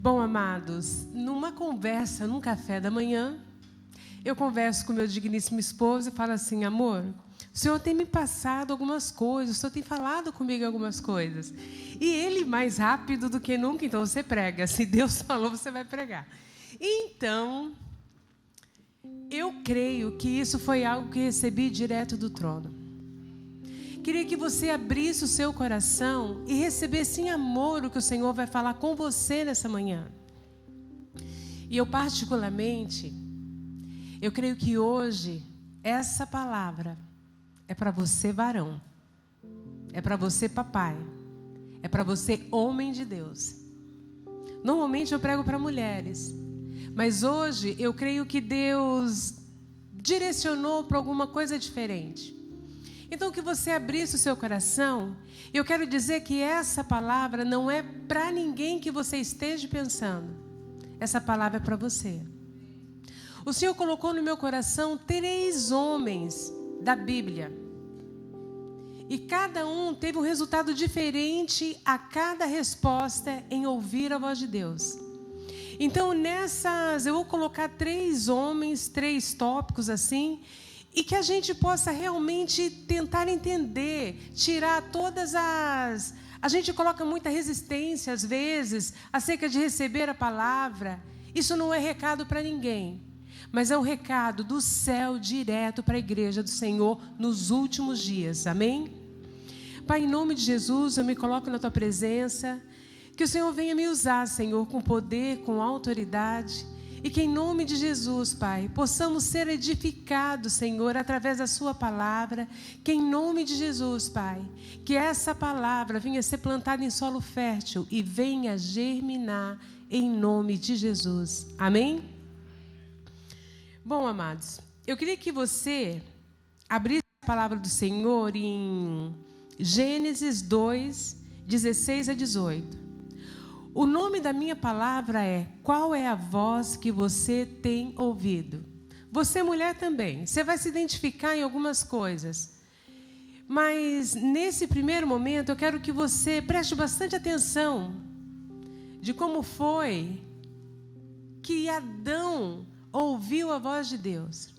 Bom, amados, numa conversa, num café da manhã, eu converso com meu digníssimo esposo e falo assim: amor, o Senhor tem me passado algumas coisas, o Senhor tem falado comigo algumas coisas. E ele mais rápido do que nunca, então você prega. Se Deus falou, você vai pregar. Então, eu creio que isso foi algo que recebi direto do trono. Queria que você abrisse o seu coração e recebesse em amor o que o Senhor vai falar com você nessa manhã. E eu particularmente, eu creio que hoje, essa palavra é para você varão, é para você papai, é para você homem de Deus. Normalmente eu prego para mulheres, mas hoje eu creio que Deus direcionou para alguma coisa diferente. Então que você abrisse o seu coração. Eu quero dizer que essa palavra não é para ninguém que você esteja pensando. Essa palavra é para você. O Senhor colocou no meu coração 3 homens da Bíblia. E cada um teve um resultado diferente a cada resposta em ouvir a voz de Deus. Então eu vou colocar 3 homens, 3 tópicos assim, e que a gente possa realmente tentar entender, tirar todas as... A gente coloca muita resistência, às vezes, acerca de receber a palavra. Isso não é recado para ninguém, mas é um recado do céu direto para a igreja do Senhor nos últimos dias. Amém? Pai, em nome de Jesus, eu me coloco na Tua presença. Que o Senhor venha me usar, Senhor, com poder, com autoridade. E que em nome de Jesus, Pai, possamos ser edificados, Senhor, através da Sua palavra. Que em nome de Jesus, Pai, que essa palavra venha ser plantada em solo fértil e venha germinar em nome de Jesus. Amém? Bom, amados, eu queria que você abrisse a palavra do Senhor em Gênesis 2, 16 a 18. O nome da minha palavra é: qual é a voz que você tem ouvido? Você, mulher, também. Você vai se identificar em algumas coisas. Mas, nesse primeiro momento, eu quero que você preste bastante atenção de como foi que Adão ouviu a voz de Deus.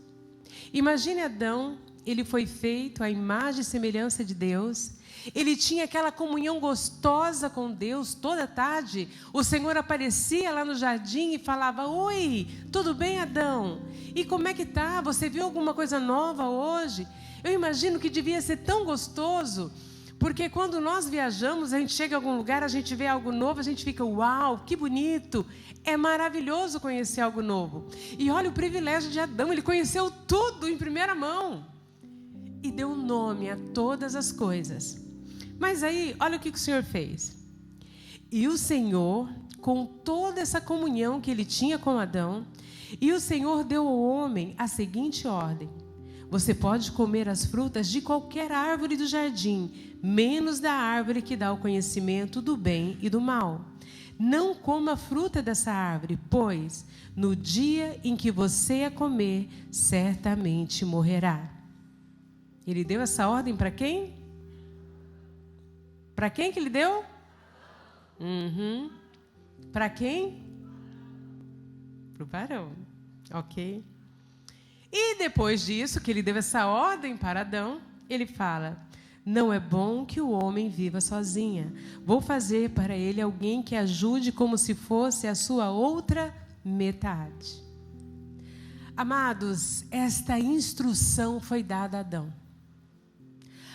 Imagine Adão, ele foi feito à imagem e semelhança de Deus. Ele tinha aquela comunhão gostosa com Deus. Toda tarde o Senhor aparecia lá no jardim e falava: oi, tudo bem, Adão? E como é que tá? Você viu alguma coisa nova hoje? Eu imagino que devia ser tão gostoso, porque quando nós viajamos, a gente chega a algum lugar, a gente vê algo novo, a gente fica: uau, que bonito. É maravilhoso conhecer algo novo. E olha o privilégio de Adão, ele conheceu tudo em primeira mão e deu nome a todas as coisas. Mas aí, olha o que o Senhor fez. E o Senhor, com toda essa comunhão que ele tinha com Adão, e o Senhor deu ao homem a seguinte ordem: você pode comer as frutas de qualquer árvore do jardim, menos da árvore que dá o conhecimento do bem e do mal. Não coma a fruta dessa árvore, pois no dia em que você a comer, certamente morrerá. Ele deu essa ordem para quem? Para quem que ele deu? Para quem? Para o varão. Ok. E depois disso, que ele deu essa ordem para Adão, ele fala: não é bom que o homem viva sozinha. Vou fazer para ele alguém que ajude como se fosse a sua outra metade. Amados, esta instrução foi dada a Adão.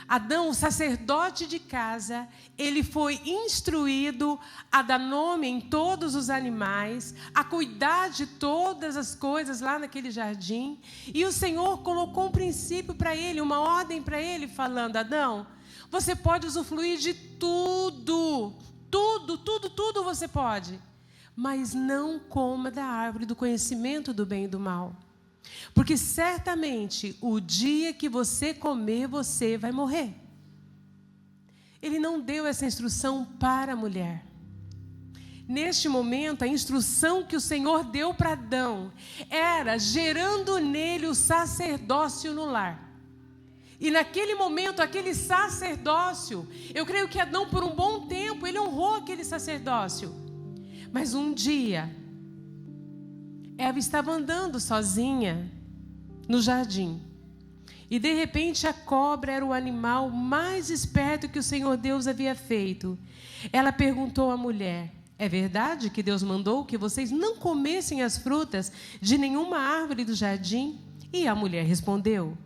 Adão, o sacerdote de casa, ele foi instruído a dar nome em todos os animais, a cuidar de todas as coisas lá naquele jardim. E o Senhor colocou um princípio para ele, uma ordem para ele, falando: Adão, você pode usufruir de tudo, tudo você pode, mas não coma da árvore do conhecimento do bem e do mal. Porque certamente o dia que você comer, você vai morrer. Ele não deu essa instrução para a mulher. Neste momento, a instrução que o Senhor deu para Adão era gerando nele o sacerdócio no lar. E naquele momento, aquele sacerdócio, eu creio que Adão, por um bom tempo, ele honrou aquele sacerdócio. Mas um dia, Eva estava andando sozinha no jardim. E de repente a cobra era o animal mais esperto que o Senhor Deus havia feito. Ela perguntou à mulher: é verdade que Deus mandou que vocês não comessem as frutas de nenhuma árvore do jardim? E a mulher respondeu: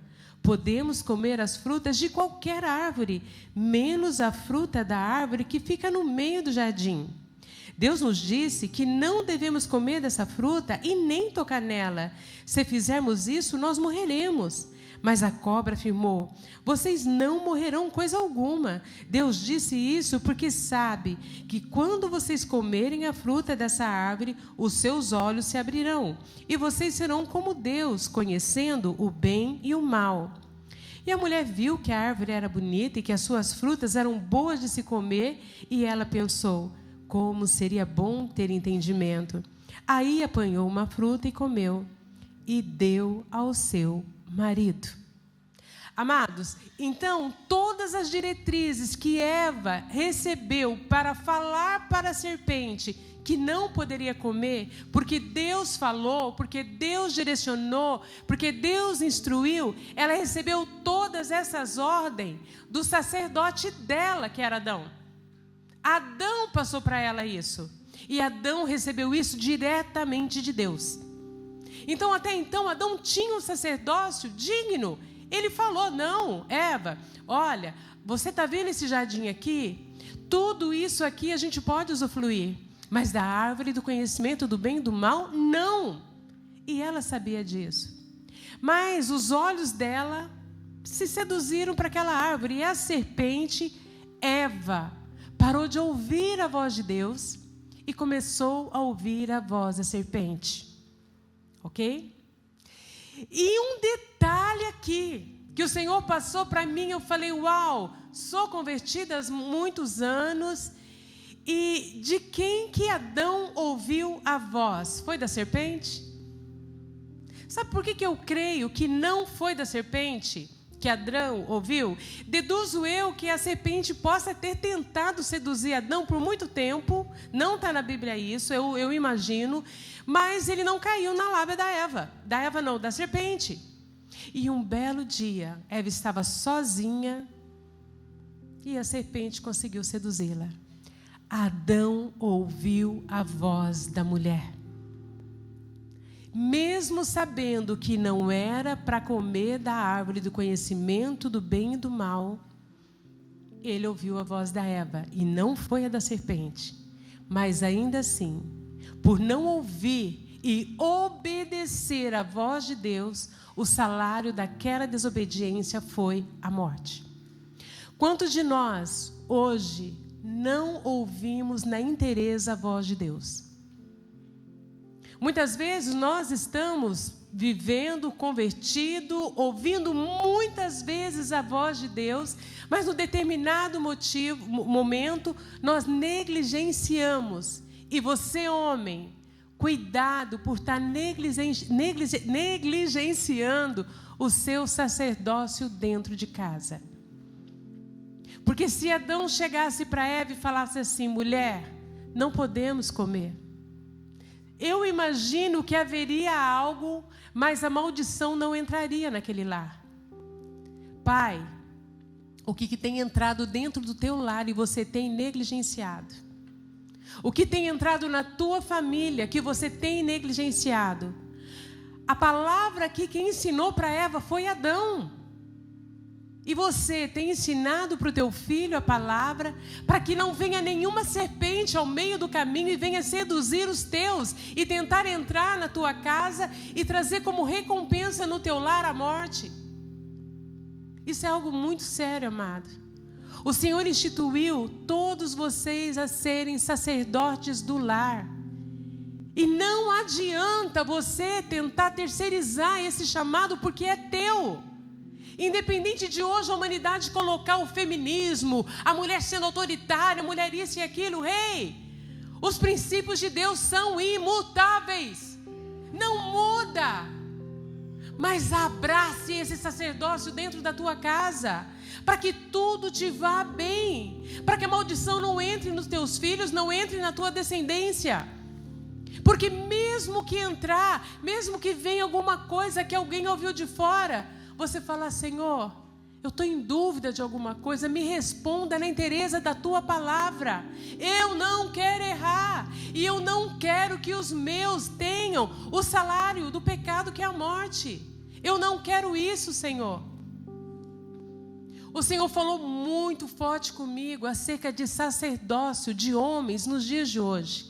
podemos comer as frutas de qualquer árvore, menos a fruta da árvore que fica no meio do jardim. Deus nos disse que não devemos comer dessa fruta e nem tocar nela. Se fizermos isso, nós morreremos. Mas a cobra afirmou: vocês não morrerão coisa alguma. Deus disse isso porque sabe que quando vocês comerem a fruta dessa árvore, os seus olhos se abrirão e vocês serão como Deus, conhecendo o bem e o mal. E a mulher viu que a árvore era bonita e que as suas frutas eram boas de se comer, e ela pensou: como seria bom ter entendimento. Aí apanhou uma fruta e comeu, e deu ao seu marido. Amados, então todas as diretrizes que Eva recebeu para falar para a serpente que não poderia comer, porque Deus falou, porque Deus direcionou, porque Deus instruiu, ela recebeu todas essas ordens do sacerdote dela, que era Adão. Adão passou para ela isso, e Adão recebeu isso diretamente de Deus. Então, até então, Adão tinha um sacerdócio digno. Ele falou: não, Eva, olha, você está vendo esse jardim aqui? Tudo isso aqui a gente pode usufruir, mas da árvore do conhecimento do bem e do mal, não. E ela sabia disso. Mas os olhos dela se seduziram para aquela árvore, e a serpente, Eva, parou de ouvir a voz de Deus e começou a ouvir a voz da serpente. Ok? E um detalhe aqui, que o Senhor passou para mim, eu falei: uau, sou convertida há muitos anos, e de quem que Adão ouviu a voz? Foi da serpente? Sabe por que eu creio que não foi da serpente que Adão ouviu? Deduzo eu que a serpente possa ter tentado seduzir Adão por muito tempo, não está na Bíblia isso, eu imagino, mas ele não caiu na lábia da serpente. E um belo dia, Eva estava sozinha e a serpente conseguiu seduzi-la. Adão ouviu a voz da mulher. Mesmo sabendo que não era para comer da árvore do conhecimento do bem e do mal, ele ouviu a voz da Eva, e não foi a da serpente. Mas ainda assim, por não ouvir e obedecer à voz de Deus, o salário daquela desobediência foi a morte. Quantos de nós, hoje, não ouvimos na inteireza a voz de Deus? Muitas vezes nós estamos vivendo, convertido, ouvindo muitas vezes a voz de Deus, mas no determinado momento nós negligenciamos. E você, homem, cuidado por estar negligenciando o seu sacerdócio dentro de casa. Porque se Adão chegasse para Eva e falasse assim: mulher, não podemos comer, eu imagino que haveria algo, mas a maldição não entraria naquele lar. Pai, o que tem entrado dentro do teu lar e você tem negligenciado? O que tem entrado na tua família que você tem negligenciado? A palavra aqui que ensinou para Eva foi Adão. E você tem ensinado para o teu filho a palavra, para que não venha nenhuma serpente ao meio do caminho e venha seduzir os teus e tentar entrar na tua casa e trazer como recompensa no teu lar a morte. Isso é algo muito sério, amado. O Senhor instituiu todos vocês a serem sacerdotes do lar. E não adianta você tentar terceirizar esse chamado, porque é teu. Independente de hoje a humanidade colocar o feminismo, a mulher sendo autoritária, a mulher isso e aquilo, os princípios de Deus são imutáveis, não muda. Mas abrace esse sacerdócio dentro da tua casa, para que tudo te vá bem, para que a maldição não entre nos teus filhos, não entre na tua descendência. Porque mesmo que entrar, mesmo que venha alguma coisa que alguém ouviu de fora, você fala: Senhor, eu estou em dúvida de alguma coisa, me responda na inteireza da tua palavra. Eu não quero errar, e eu não quero que os meus tenham o salário do pecado, que é a morte. Eu não quero isso, Senhor. O Senhor falou muito forte comigo acerca de sacerdócio de homens nos dias de hoje.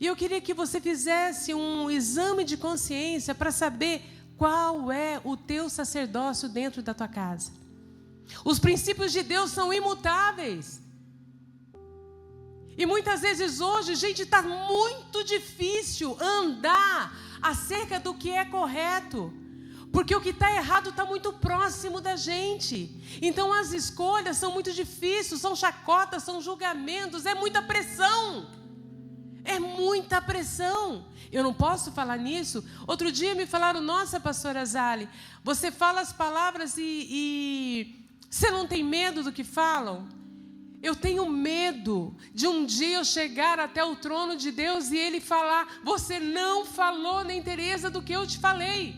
E eu queria que você fizesse um exame de consciência para saber qual é o teu sacerdócio dentro da tua casa. Os princípios de Deus são imutáveis. E muitas vezes hoje, gente, está muito difícil andar acerca do que é correto. Porque o que está errado está muito próximo da gente. Então as escolhas são muito difíceis, são chacotas, são julgamentos, é muita pressão. É muita pressão. Eu não posso falar nisso. Outro dia me falaram: nossa, pastora Zali, você fala as palavras e você não tem medo do que falam? Eu tenho medo de um dia eu chegar até o trono de Deus e Ele falar: você não falou na inteireza do que eu te falei.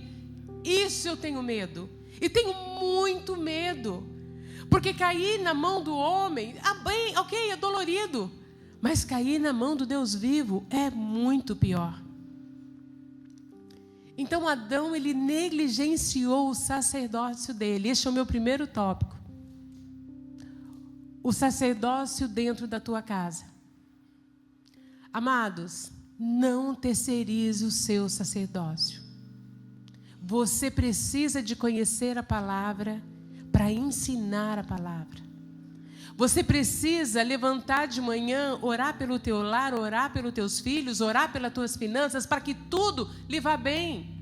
Isso eu tenho medo. E tenho muito medo. Porque cair na mão do homem, bem, ok, é dolorido. Mas cair na mão do Deus vivo é muito pior. Então Adão, ele negligenciou o sacerdócio dele. Este é o meu primeiro tópico. O sacerdócio dentro da tua casa. Amados, não terceirize o seu sacerdócio. Você precisa de conhecer a palavra para ensinar a palavra. Você precisa levantar de manhã, orar pelo teu lar, orar pelos teus filhos, orar pelas tuas finanças, para que tudo lhe vá bem.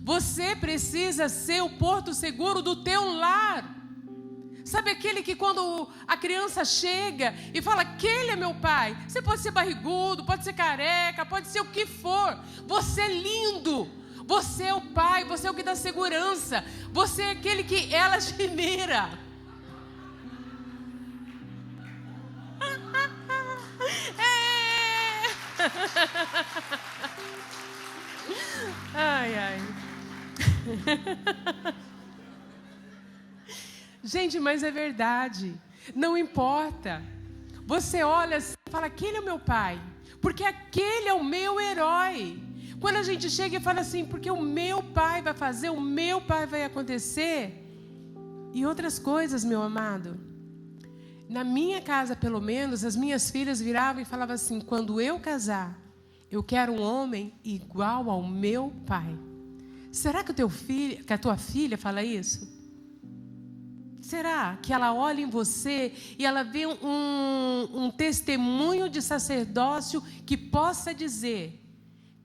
Você precisa ser o porto seguro do teu lar. Sabe aquele que quando a criança chega e fala: aquele é meu pai. Você pode ser barrigudo, pode ser careca, pode ser o que for. Você é lindo. Você é o pai, você é o que dá segurança. Você é aquele que ela admira. Ai, ai. Gente, mas é verdade. Não importa. Você olha assim e fala: aquele é o meu pai, porque aquele é o meu herói. Quando a gente chega e fala assim: porque o meu pai vai fazer, o meu pai vai acontecer. E outras coisas, meu amado. Na minha casa, pelo menos, as minhas filhas viravam e falavam assim: quando eu casar, eu quero um homem igual ao meu pai. Será que que a tua filha fala isso? Será que ela olha em você e ela vê um testemunho de sacerdócio que possa dizer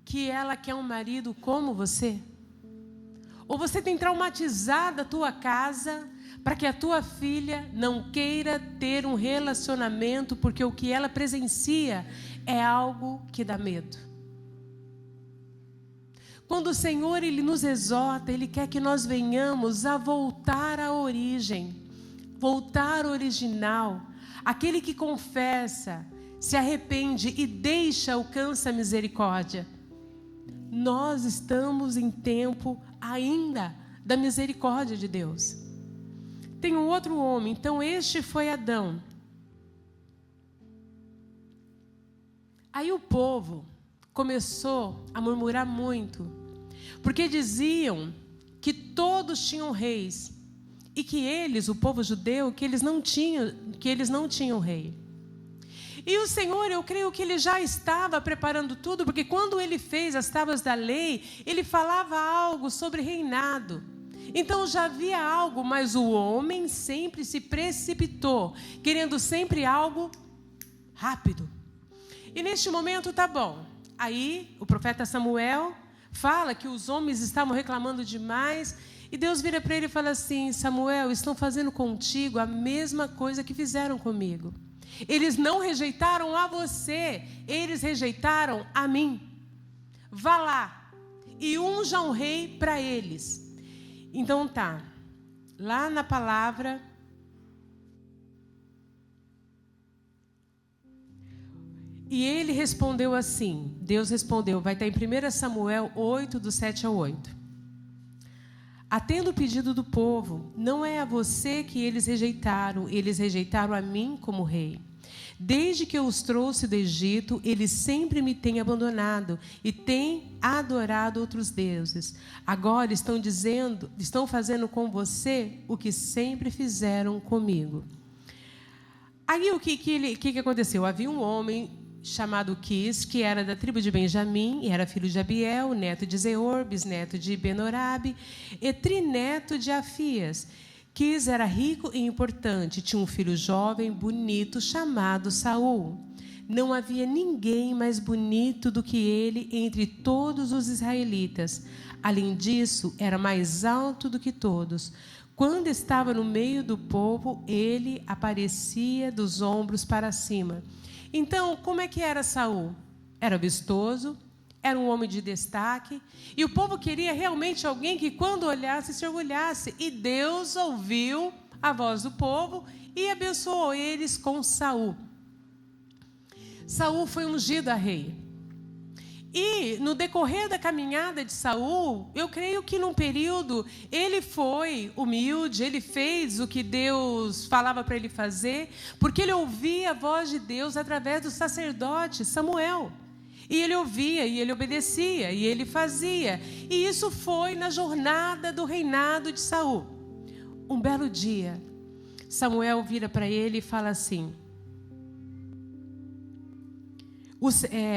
que ela quer um marido como você? Ou você tem traumatizado a tua casa para que a tua filha não queira ter um relacionamento, porque o que ela presencia é algo que dá medo. Quando o Senhor, Ele nos exorta, Ele quer que nós venhamos a voltar à origem, voltar ao original. Aquele que confessa, se arrepende e deixa, alcança a misericórdia. Nós estamos em tempo ainda da misericórdia de Deus. Tem um outro homem, então este foi Adão. Aí o povo começou a murmurar muito, porque diziam que todos tinham reis e que eles, o povo judeu, que eles não tinham rei. E o Senhor, eu creio que Ele já estava preparando tudo, porque quando Ele fez as tábuas da lei, Ele falava algo sobre reinado. Então já havia algo, mas o homem sempre se precipitou, querendo sempre algo rápido. E neste momento tá bom. Aí o profeta Samuel fala que os homens estavam reclamando demais, e Deus vira para ele e fala assim: Samuel, estão fazendo contigo a mesma coisa que fizeram comigo. Eles não rejeitaram a você, eles rejeitaram a mim. Vá lá e unja um rei para eles. Então tá, lá na palavra, e ele respondeu assim, Deus respondeu, vai estar em 1 Samuel 8, do 7 ao 8. Atendo o pedido do povo, não é a você que eles rejeitaram a mim como rei. Desde que eu os trouxe do Egito, eles sempre me têm abandonado e têm adorado outros deuses. Agora estão fazendo com você o que sempre fizeram comigo. Aí o que aconteceu? Havia um homem chamado Quis, que era da tribo de Benjamim, e era filho de Abiel, neto de Zeor, bisneto de Benorabe, e trineto de Afias. Quis era rico e importante, tinha um filho jovem, bonito, chamado Saul. Não havia ninguém mais bonito do que ele entre todos os israelitas. Além disso, era mais alto do que todos. Quando estava no meio do povo, ele aparecia dos ombros para cima. Então, como é que era Saul? Era vistoso, era um homem de destaque, e o povo queria realmente alguém que, quando olhasse, se orgulhasse. E Deus ouviu a voz do povo e abençoou eles com Saul. Saul foi ungido a rei. E, no decorrer da caminhada de Saul, eu creio que num período ele foi humilde, ele fez o que Deus falava para ele fazer, porque ele ouvia a voz de Deus através do sacerdote Samuel. E ele ouvia, e ele obedecia, e ele fazia. E isso foi na jornada do reinado de Saul. Um belo dia, Samuel vira para ele e fala assim...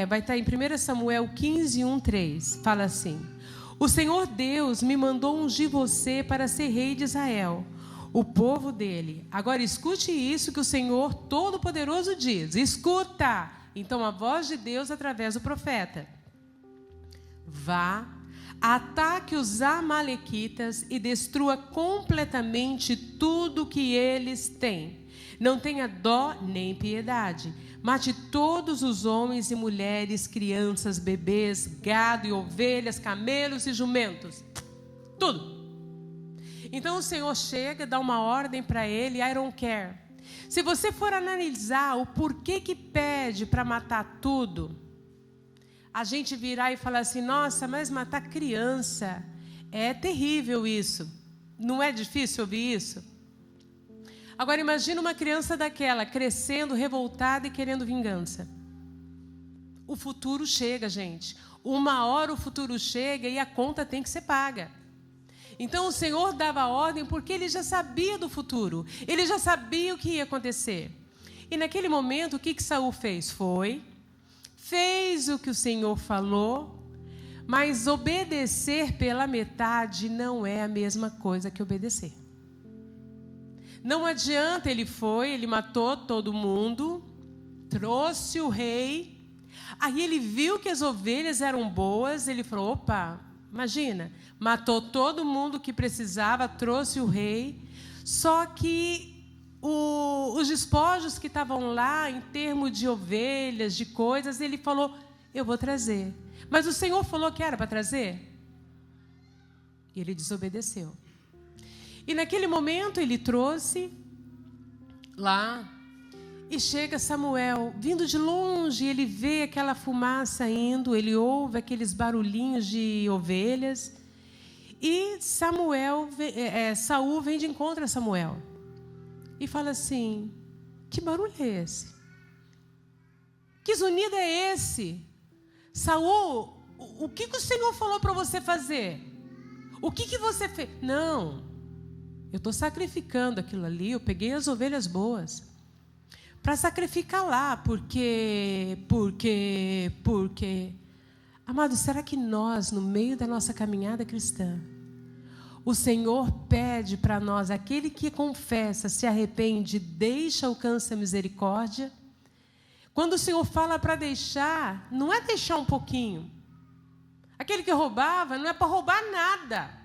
vai estar em 1 Samuel 15, 1, 3. Fala assim: o Senhor Deus me mandou ungir você para ser rei de Israel, o povo dele. Agora escute isso que o Senhor Todo-Poderoso diz. Escuta! Então a voz de Deus através do profeta. Vá, ataque os amalequitas e destrua completamente tudo que eles têm. Não tenha dó nem piedade. Mate todos os homens e mulheres, crianças, bebês, gado e ovelhas, camelos e jumentos. Tudo. Então o Senhor chega, dá uma ordem para ele, I don't care. Se você for analisar o porquê que pede para matar tudo, a gente virá e falar assim, nossa, mas matar criança, é terrível isso. Não é difícil ouvir isso? Agora imagina uma criança daquela, crescendo, revoltada e querendo vingança. O futuro chega, gente. Uma hora o futuro chega e a conta tem que ser paga. Então o Senhor dava ordem porque ele já sabia do futuro. Ele já sabia o que ia acontecer. E naquele momento, o que Saul fez? Fez o que o Senhor falou, mas obedecer pela metade não é a mesma coisa que obedecer. Não adianta, ele matou todo mundo, trouxe o rei, aí ele viu que as ovelhas eram boas, ele falou, opa, imagina, matou todo mundo que precisava, trouxe o rei, só que os despojos que estavam lá, em termos de ovelhas, de coisas, ele falou, eu vou trazer. Mas o Senhor falou que era para trazer? E ele desobedeceu. E naquele momento ele trouxe lá, e chega Samuel, vindo de longe, ele vê aquela fumaça indo, ele ouve aqueles barulhinhos de ovelhas, e Saul vem de encontro a Samuel, e fala assim, que barulho é esse? Que zunido é esse? Saul, o que o Senhor falou para você fazer? O que você fez? Não. Eu estou sacrificando aquilo ali, eu peguei as ovelhas boas para sacrificar lá, porque... Amado, será que nós, no meio da nossa caminhada cristã, o Senhor pede para nós, aquele que confessa, se arrepende, deixa, alcança a misericórdia? Quando o Senhor fala para deixar, não é deixar um pouquinho. Aquele que roubava não é para roubar nada.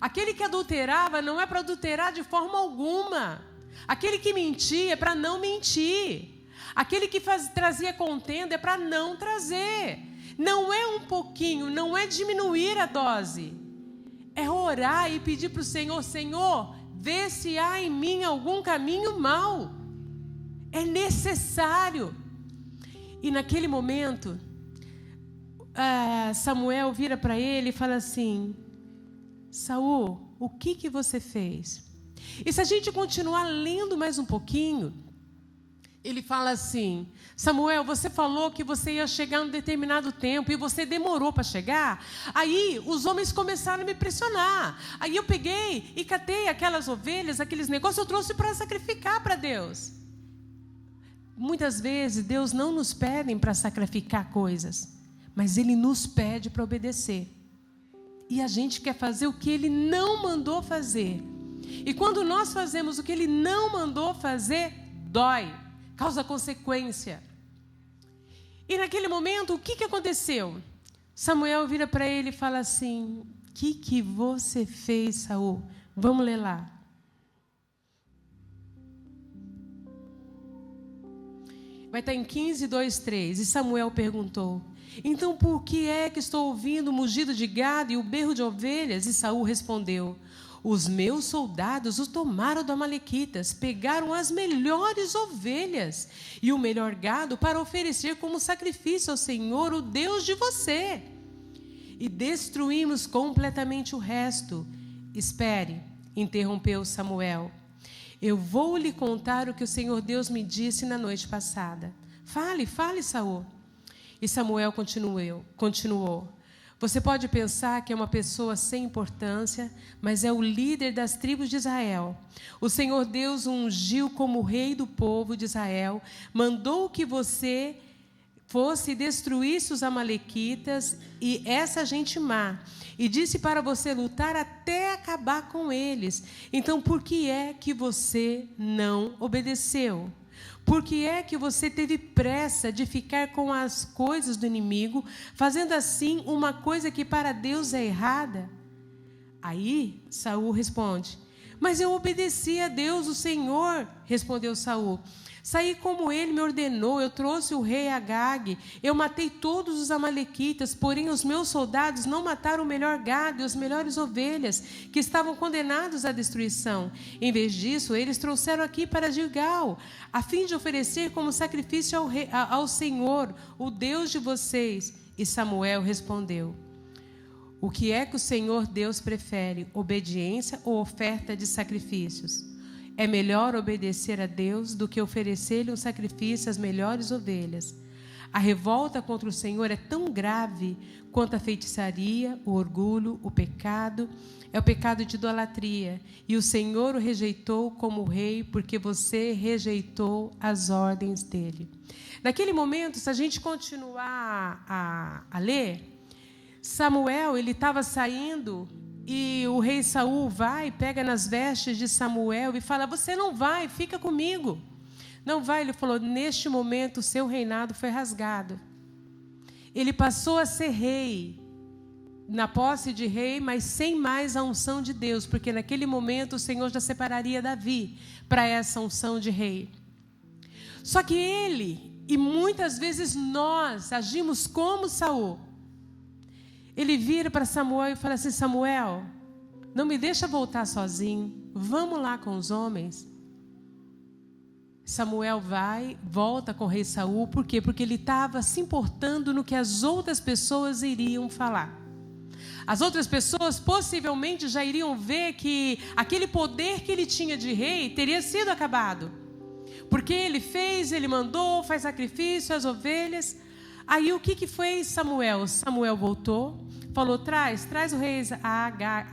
Aquele que adulterava não é para adulterar de forma alguma. Aquele que mentia é para não mentir. Aquele que trazia contenda é para não trazer. Não é um pouquinho, não é diminuir a dose. É orar e pedir para o Senhor: Senhor, vê se há em mim algum caminho mau. É necessário. E naquele momento, Samuel vira para ele e fala assim: Saul, o que você fez? E se a gente continuar lendo mais um pouquinho, ele fala assim: Samuel, você falou que você ia chegar em um determinado tempo e você demorou para chegar. Aí os homens começaram a me pressionar. Aí eu peguei e catei aquelas ovelhas, aqueles negócios, eu trouxe para sacrificar para Deus. Muitas vezes Deus não nos pede para sacrificar coisas, mas Ele nos pede para obedecer. E a gente quer fazer o que Ele não mandou fazer. E quando nós fazemos o que Ele não mandou fazer, dói, causa consequência. E naquele momento, o que aconteceu? Samuel vira para ele e fala assim: o que você fez, Saul? Vamos ler lá. Vai estar em 15:2-3. E Samuel perguntou: então por que é que estou ouvindo o mugido de gado e o berro de ovelhas? E Saul respondeu: os meus soldados os tomaram do Amalequitas, pegaram as melhores ovelhas e o melhor gado para oferecer como sacrifício ao Senhor, o Deus de você. E destruímos completamente o resto. Espere, interrompeu Samuel. Eu vou lhe contar o que o Senhor Deus me disse na noite passada. Fale, Saul. E Samuel continuou. Você pode pensar que é uma pessoa sem importância, mas é o líder das tribos de Israel. O Senhor Deus o ungiu como rei do povo de Israel, mandou que você fosse e destruísse os amalequitas e essa gente má, e disse para você lutar até acabar com eles. Então, por que é que você não obedeceu? Por que é que você teve pressa de ficar com as coisas do inimigo, fazendo assim uma coisa que para Deus é errada? Aí Saul responde: mas eu obedeci a Deus, o Senhor. Respondeu Saul: saí como ele me ordenou, eu trouxe o rei Agag, eu matei todos os amalequitas, porém os meus soldados não mataram o melhor gado e as melhores ovelhas, que estavam condenados à destruição. Em vez disso, eles trouxeram aqui para Gilgal, a fim de oferecer como sacrifício ao Senhor, o Deus de vocês. E Samuel respondeu: o que é que o Senhor Deus prefere, obediência ou oferta de sacrifícios? É melhor obedecer a Deus do que oferecer-lhe um sacrifício às melhores ovelhas. A revolta contra o Senhor é tão grave quanto a feitiçaria, o orgulho, o pecado. É o pecado de idolatria. E o Senhor o rejeitou como rei, porque você rejeitou as ordens dele. Naquele momento, se a gente continuar a ler, Samuel, ele estava saindo. E o rei Saul vai, pega nas vestes de Samuel e fala: você não vai, fica comigo. Não vai, ele falou: neste momento o seu reinado foi rasgado. Ele passou a ser rei, na posse de rei, mas sem mais a unção de Deus, porque naquele momento o Senhor já separaria Davi para essa unção de rei. Só que ele, e muitas vezes nós, agimos como Saul. Ele vira para Samuel e fala assim: Samuel, não me deixa voltar sozinho, vamos lá com os homens. Samuel volta com o rei Saul, por quê? Porque ele estava se importando no que as outras pessoas iriam falar. As outras pessoas possivelmente já iriam ver que aquele poder que ele tinha de rei teria sido acabado. Porque ele mandou, faz sacrifício às ovelhas. Aí o que fez Samuel? Samuel voltou, falou: traz o rei Agag.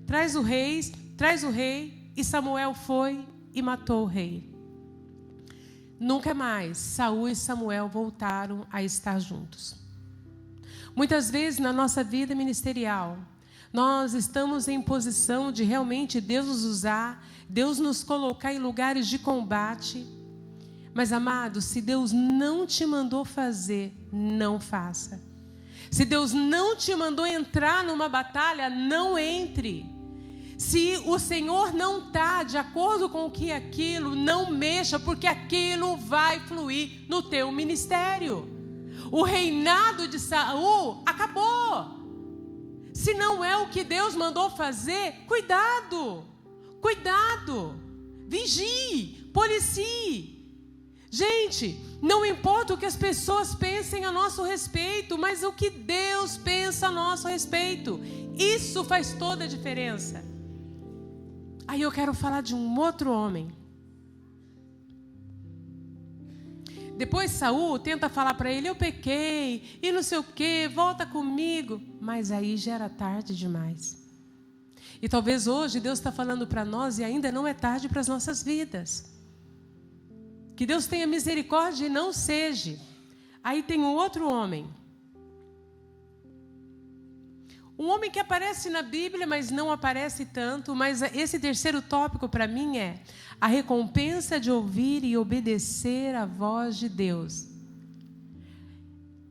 Traz o rei, e Samuel foi e matou o rei. Nunca mais Saul e Samuel voltaram a estar juntos. Muitas vezes na nossa vida ministerial, nós estamos em posição de realmente Deus nos usar, Deus nos colocar em lugares de combate. Mas, amado, se Deus não te mandou fazer, não faça. Se Deus não te mandou entrar numa batalha, não entre. Se o Senhor não está de acordo com o que é aquilo, não mexa, porque aquilo vai fluir no teu ministério. O reinado de Saul acabou. Se não é o que Deus mandou fazer, cuidado, vigie, policie. Gente, não importa o que as pessoas pensem a nosso respeito, mas o que Deus pensa a nosso respeito, isso faz toda a diferença. Aí eu quero falar de um outro homem. Depois Saul tenta falar para ele, eu pequei, e não sei o quê, volta comigo. Mas aí já era tarde demais. E talvez hoje Deus está falando para nós e ainda não é tarde para as nossas vidas. Que Deus tenha misericórdia e não seja. Aí tem um outro homem. Um homem que aparece na Bíblia, mas não aparece tanto. Mas esse terceiro tópico para mim é a recompensa de ouvir e obedecer à voz de Deus.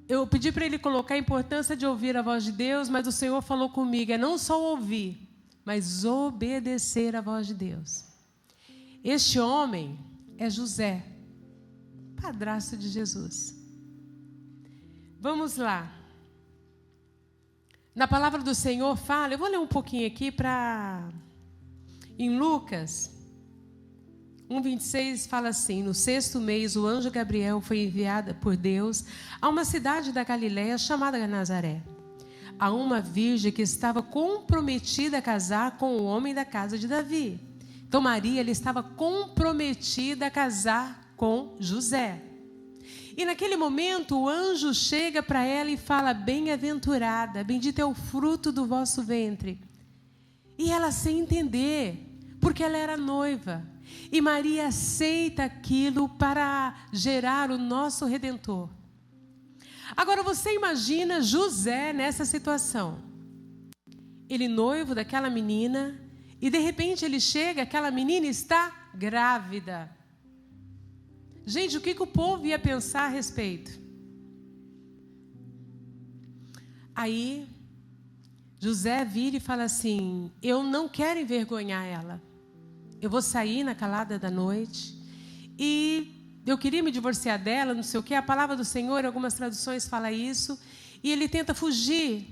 Eu pedi para ele colocar a importância de ouvir a voz de Deus, mas o Senhor falou comigo, é não só ouvir, mas obedecer à voz de Deus. Este homem é José, padrasto de Jesus. Vamos lá. Na palavra do Senhor fala, eu vou ler um pouquinho aqui em Lucas 1:26 fala assim, no 6º mês o anjo Gabriel foi enviado por Deus a uma cidade da Galileia chamada Nazaré, a uma virgem que estava comprometida a casar com o homem da casa de Davi. Então Maria, ela estava comprometida a casar com José. E naquele momento o anjo chega para ela e fala, bem-aventurada, bendito é o fruto do vosso ventre. E ela sem entender, porque ela era noiva. E Maria aceita aquilo para gerar o nosso Redentor. Agora você imagina José nessa situação. Ele noivo daquela menina e de repente ele chega, aquela menina está grávida. Gente, o que o povo ia pensar a respeito? Aí, José vira e fala assim, eu não quero envergonhar ela. Eu vou sair na calada da noite e eu queria me divorciar dela, não sei o quê. A palavra do Senhor, em algumas traduções fala isso. E ele tenta fugir.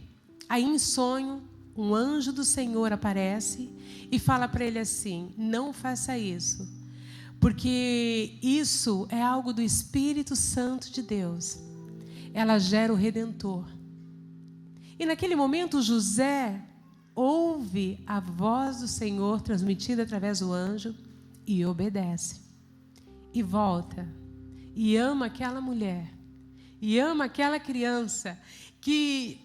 Aí em sonho, um anjo do Senhor aparece e fala para ele assim, não faça isso. Porque isso é algo do Espírito Santo de Deus. Ela gera o Redentor. E naquele momento José ouve a voz do Senhor transmitida através do anjo e obedece. E volta. E ama aquela mulher. E ama aquela criança que...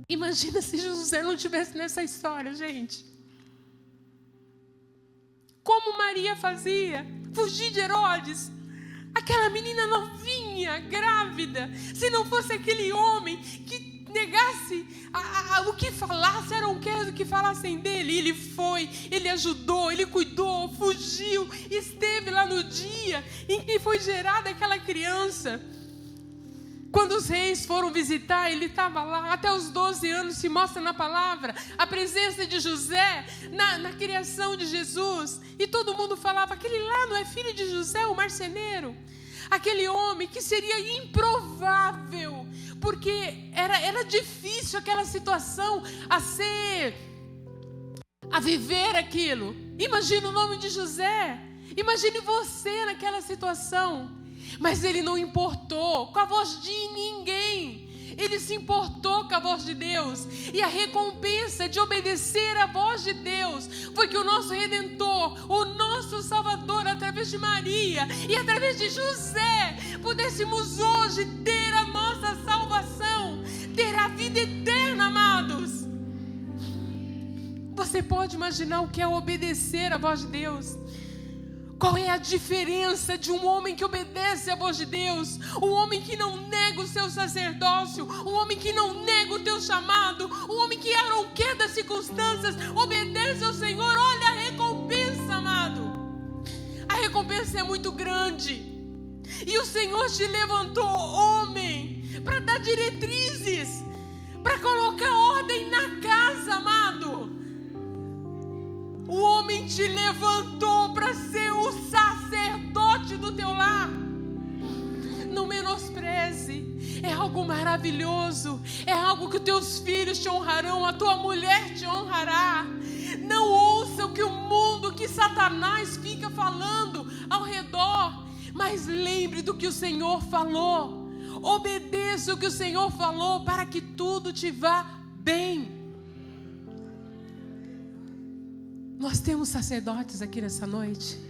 Imagina se José não estivesse nessa história, gente. Como Maria fazia, fugir de Herodes, aquela menina novinha, grávida, se não fosse aquele homem que negasse o que falasse, era um que falassem dele. Ele foi, ele ajudou, ele cuidou, fugiu, esteve lá no dia em que foi gerada aquela criança. Quando os reis foram visitar, ele estava lá, até os 12 anos, se mostra na palavra, a presença de José na criação de Jesus. E todo mundo falava, aquele lá não é filho de José, o marceneiro? Aquele homem que seria improvável, porque era difícil aquela situação a viver aquilo. Imagina o nome de José, imagine você naquela situação. Mas ele não importou com a voz de ninguém. Ele se importou com a voz de Deus. E a recompensa de obedecer à voz de Deus foi que o nosso Redentor, o nosso Salvador, através de Maria e através de José, pudéssemos hoje ter a nossa salvação, ter a vida eterna, amados. Você pode imaginar o que é obedecer à voz de Deus? Qual é a diferença de um homem que obedece à voz de Deus? Um homem que não nega o seu sacerdócio, um homem que não nega o teu chamado, um homem que, a não quer das circunstâncias, obedece ao Senhor. Olha a recompensa, amado. A recompensa é muito grande. E o Senhor te levantou, homem, para dar diretrizes, para colocar ordem na casa, amado. O homem te levantou para ser o sacerdote do teu lar. Não menospreze. É algo maravilhoso. É algo que os teus filhos te honrarão, a tua mulher te honrará. Não ouça o que o mundo, que Satanás fica falando ao redor, mas lembre do que o Senhor falou. Obedeça o que o Senhor falou para que tudo te vá bem. Nós temos sacerdotes aqui nessa noite.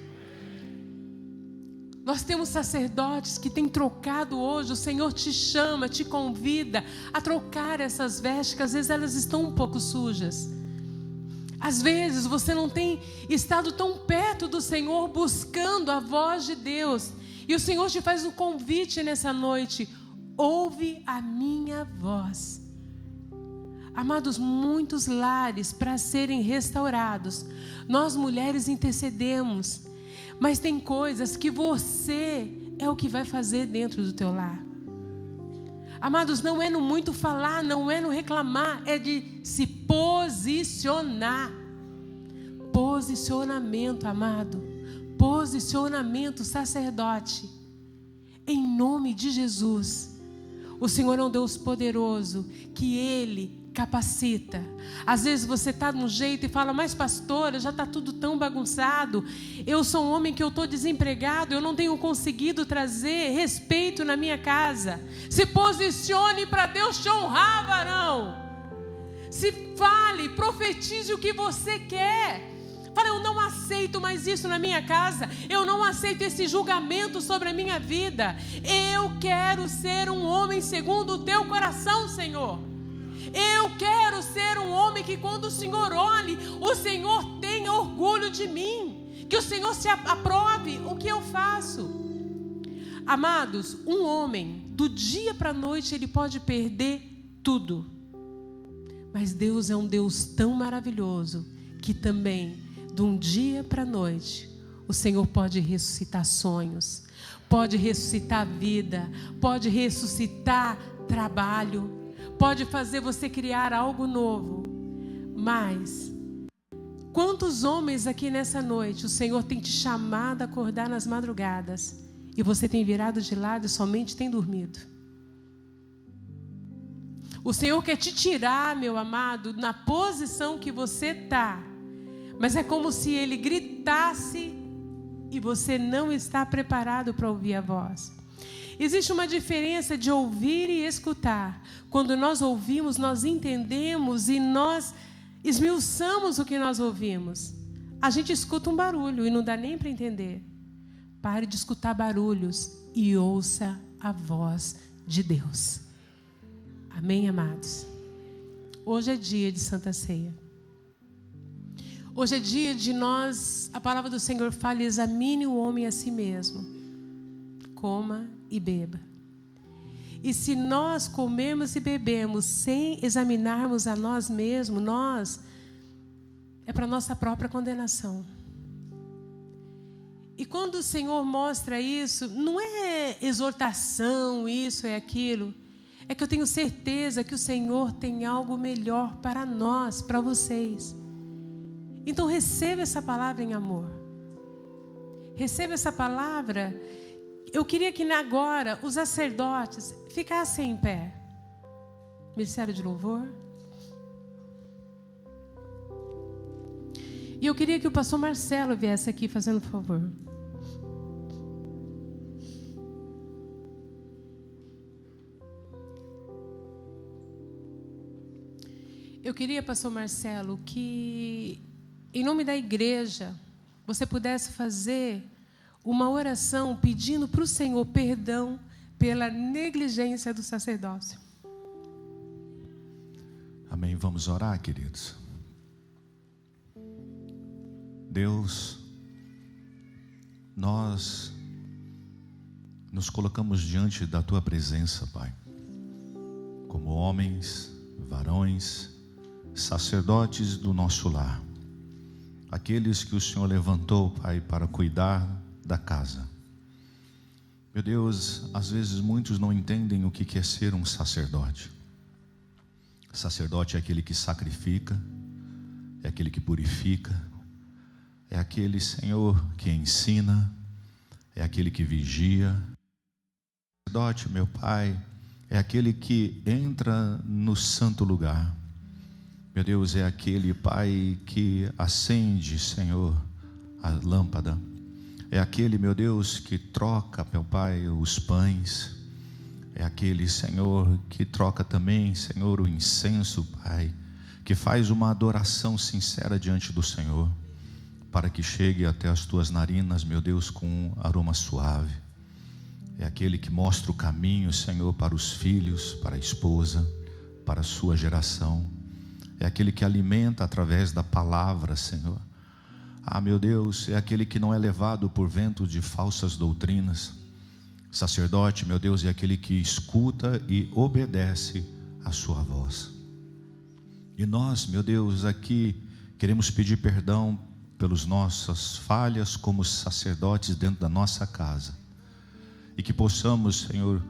Nós temos sacerdotes que têm trocado hoje. O Senhor te chama, te convida a trocar essas vestes, que às vezes elas estão um pouco sujas. Às vezes você não tem estado tão perto do Senhor, buscando a voz de Deus. E o Senhor te faz um convite nessa noite: ouve a minha voz. Amados, muitos lares para serem restaurados, nós mulheres intercedemos, mas tem coisas que você é o que vai fazer dentro do teu lar. Amados, não é no muito falar, não é no reclamar, é de se posicionar. Posicionamento, amado. Posicionamento, sacerdote. Em nome de Jesus. O Senhor é um Deus poderoso, que Ele capacita. Às vezes você está de um jeito e fala: mas pastora, já está tudo tão bagunçado. Eu sou um homem que eu estou desempregado, eu não tenho conseguido trazer respeito na minha casa. Se posicione para Deus te honrar, varão. Se fale, profetize o que você quer. Fala: eu não aceito mais isso na minha casa. Eu não aceito esse julgamento sobre a minha vida. Eu quero ser um homem segundo o teu coração, Senhor. Eu quero ser um homem que quando o Senhor olhe, o Senhor tenha orgulho de mim. Que o Senhor se aprove o que eu faço. Amados, um homem, do dia para a noite, ele pode perder tudo. Mas Deus é um Deus tão maravilhoso, que também, de um dia para a noite, o Senhor pode ressuscitar sonhos, pode ressuscitar vida, pode ressuscitar trabalho, pode fazer você criar algo novo. Mas quantos homens aqui nessa noite o Senhor tem te chamado a acordar nas madrugadas e você tem virado de lado e somente tem dormido? O Senhor quer te tirar, meu amado, na posição que você está, mas é como se Ele gritasse e você não está preparado para ouvir a voz. Existe uma diferença de ouvir e escutar. Quando nós ouvimos, nós entendemos e nós esmiuçamos o que nós ouvimos. A gente escuta um barulho e não dá nem para entender. Pare de escutar barulhos e ouça a voz de Deus. Amém, amados? Hoje é dia de Santa Ceia. Hoje é dia de nós, a palavra do Senhor fala: examine o homem a si mesmo. Coma e beba. E se nós comemos e bebemos sem examinarmos a nós mesmos, é para nossa própria condenação. E quando o Senhor mostra isso, não é exortação, isso é aquilo. É que eu tenho certeza que o Senhor tem algo melhor para nós, para vocês. Então receba essa palavra em amor. Receba essa palavra. Eu queria que agora os sacerdotes ficassem em pé. Ministério de louvor. E eu queria que o pastor Marcelo viesse aqui, fazendo favor. Eu queria, pastor Marcelo, que em nome da igreja você pudesse fazer uma oração pedindo para o Senhor perdão pela negligência do sacerdócio. Amém. Vamos orar, queridos. Deus, nós nos colocamos diante da Tua presença, Pai, como homens, varões, sacerdotes do nosso lar, aqueles que o Senhor levantou, Pai, para cuidar da casa. Meu Deus, às vezes muitos não entendem o que é ser um sacerdote. Sacerdote é aquele que sacrifica, é aquele que purifica, é aquele, Senhor, que ensina, é aquele que vigia. O sacerdote, meu Pai, é aquele que entra no santo lugar. Meu Deus, é aquele, Pai, que acende, Senhor, a lâmpada. É aquele, meu Deus, que troca, meu Pai, os pães. É aquele, Senhor, que troca também, Senhor, o incenso, Pai, que faz uma adoração sincera diante do Senhor, para que chegue até as tuas narinas, meu Deus, com um aroma suave. É aquele que mostra o caminho, Senhor, para os filhos, para a esposa, para a sua geração. É aquele que alimenta através da palavra, Senhor. Ah, meu Deus, é aquele que não é levado por vento de falsas doutrinas. Sacerdote, meu Deus, é aquele que escuta e obedece a sua voz. E nós, meu Deus, aqui queremos pedir perdão pelas nossas falhas como sacerdotes dentro da nossa casa. E que possamos, Senhor,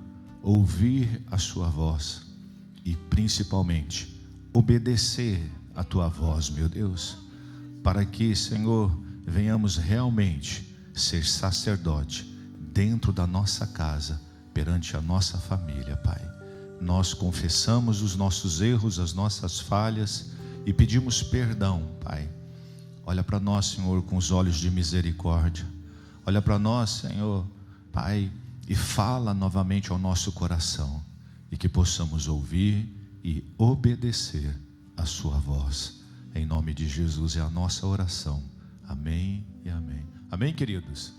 ouvir a sua voz e principalmente obedecer a tua voz, meu Deus, para que, Senhor, venhamos realmente ser sacerdote dentro da nossa casa, perante a nossa família, Pai. Nós confessamos os nossos erros, as nossas falhas e pedimos perdão, Pai. Olha para nós, Senhor, com os olhos de misericórdia. Olha para nós, Senhor, Pai, e fala novamente ao nosso coração, e que possamos ouvir e obedecer a sua voz. Em nome de Jesus é a nossa oração. Amém e amém. Amém, queridos?